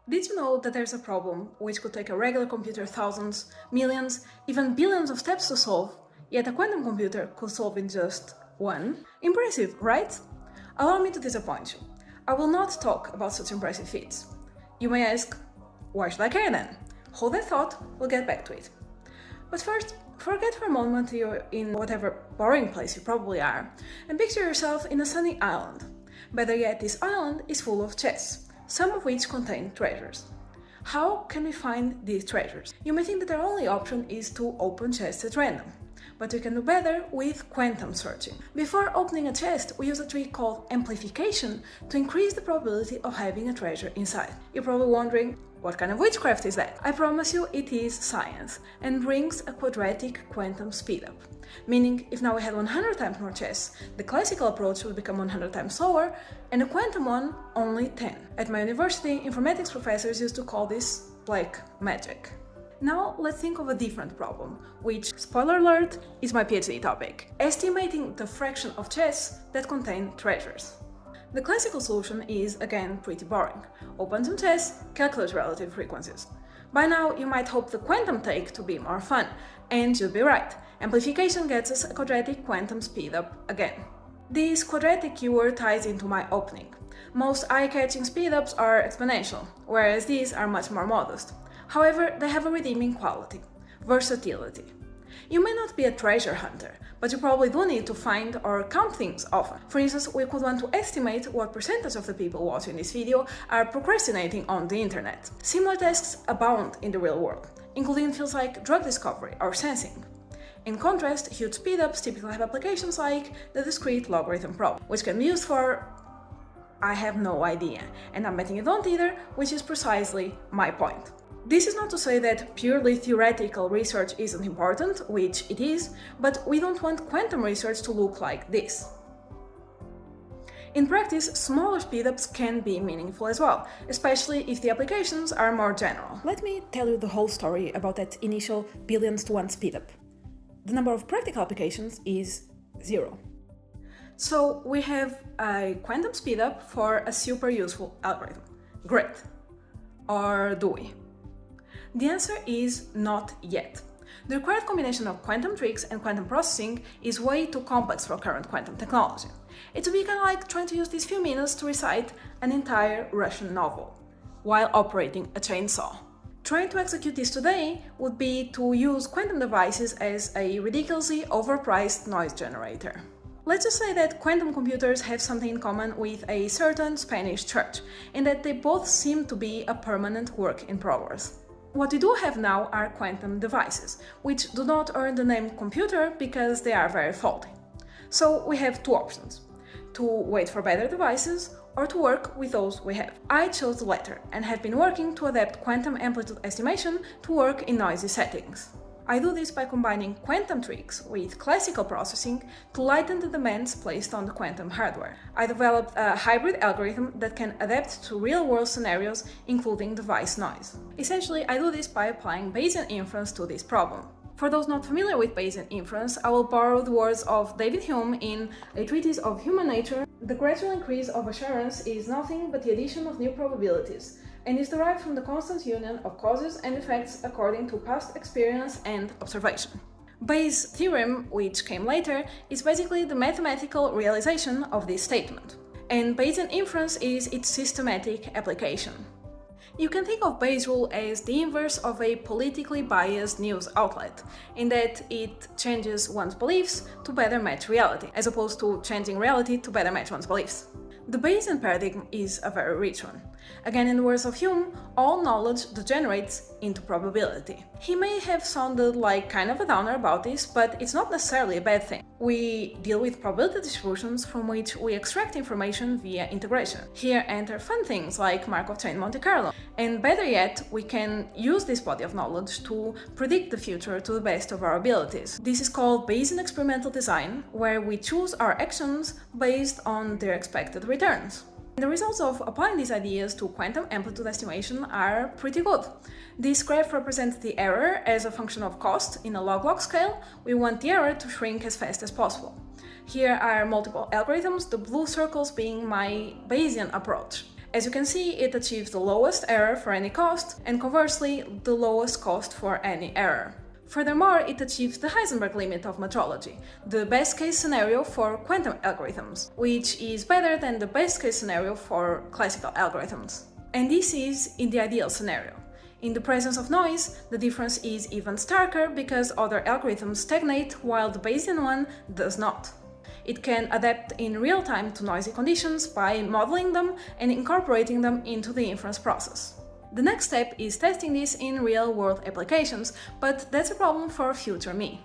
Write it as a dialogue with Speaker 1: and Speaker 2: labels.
Speaker 1: Did you know that there's a problem which could take a regular computer thousands, millions, even billions of steps to solve, yet a quantum computer could solve in just one? Impressive, right? Allow me to disappoint you. I will not talk about such impressive feats. You may ask, why should I care then? Hold that thought, we'll get back to it. But first, forget for a moment you're in whatever boring place you probably are, and picture yourself in a sunny island. Better yet, this island is full of chests, some of which contain treasures. How can we find these treasures? You may think that our only option is to open chests at random, but we can do better with quantum searching. Before opening a chest, we use a trick called amplification to increase the probability of having a treasure inside. You're probably wondering, what kind of witchcraft is that? I promise you it is science, and brings a quadratic quantum speedup. Meaning, if now we had 100 times more chests, the classical approach would become 100 times slower, and the quantum one only 10. At my university, informatics professors used to call this black magic. Now let's think of a different problem, which, spoiler alert, is my PhD topic: estimating the fraction of chests that contain treasures. The classical solution is, again, pretty boring. Open some chests, calculate relative frequencies. By now, you might hope the quantum take to be more fun, and you'll be right. Amplification gets us a quadratic quantum speedup again. This quadratic keyword ties into my opening. Most eye-catching speedups are exponential, whereas these are much more modest. However, they have a redeeming quality: versatility. You may not be a treasure hunter, but you probably do need to find or count things often. For instance, we could want to estimate what percentage of the people watching this video are procrastinating on the internet. Similar tasks abound in the real world, including fields like drug discovery or sensing. In contrast, huge speedups typically have applications like the discrete logarithm problem, which can be used for... I have no idea, and I'm betting you don't either, which is precisely my point. This is not to say that purely theoretical research isn't important, which it is, but we don't want quantum research to look like this. In practice, smaller speedups can be meaningful as well, especially if the applications are more general. Let me tell you the whole story about that initial billions to one speedup. The number of practical applications is 0. So we have a quantum speedup for a super useful algorithm. Great. Or do we? The answer is not yet. The required combination of quantum tricks and quantum processing is way too complex for current quantum technology. It would be kind of like trying to use these few minutes to recite an entire Russian novel, while operating a chainsaw. Trying to execute this today would be to use quantum devices as a ridiculously overpriced noise generator. Let's just say that quantum computers have something in common with a certain Spanish church, in that they both seem to be a permanent work in progress. What we do have now are quantum devices, which do not earn the name computer because they are very faulty. So we have two options: to wait for better devices or to work with those we have. I chose the latter and have been working to adapt quantum amplitude estimation to work in noisy settings. I do this by combining quantum tricks with classical processing to lighten the demands placed on the quantum hardware. I developed a hybrid algorithm that can adapt to real-world scenarios, including device noise. Essentially, I do this by applying Bayesian inference to this problem. For those not familiar with Bayesian inference, I will borrow the words of David Hume in A Treatise of Human Nature. The gradual increase of assurance is nothing but the addition of new probabilities, and is derived from the constant union of causes and effects according to past experience and observation. Bayes' theorem, which came later, is basically the mathematical realization of this statement, and Bayesian inference is its systematic application. You can think of Bayes' rule as the inverse of a politically biased news outlet, in that it changes one's beliefs to better match reality, as opposed to changing reality to better match one's beliefs. The Bayesian paradigm is a very rich one. Again, in the words of Hume, all knowledge degenerates into probability. He may have sounded like kind of a downer about this, but it's not necessarily a bad thing. We deal with probability distributions from which we extract information via integration. Here enter fun things like Markov chain Monte Carlo. And better yet, we can use this body of knowledge to predict the future to the best of our abilities. This is called Bayesian experimental design, where we choose our actions based on their expected returns. The results of applying these ideas to quantum amplitude estimation are pretty good. This graph represents the error as a function of cost in a log-log scale. We want the error to shrink as fast as possible. Here are multiple algorithms, the blue circles being my Bayesian approach. As you can see, it achieves the lowest error for any cost, and conversely, the lowest cost for any error. Furthermore, it achieves the Heisenberg limit of metrology, the best case scenario for quantum algorithms, which is better than the best case scenario for classical algorithms. And this is in the ideal scenario. In the presence of noise, the difference is even starker because other algorithms stagnate while the Bayesian one does not. It can adapt in real time to noisy conditions by modeling them and incorporating them into the inference process. The next step is testing this in real-world applications, but that's a problem for future me.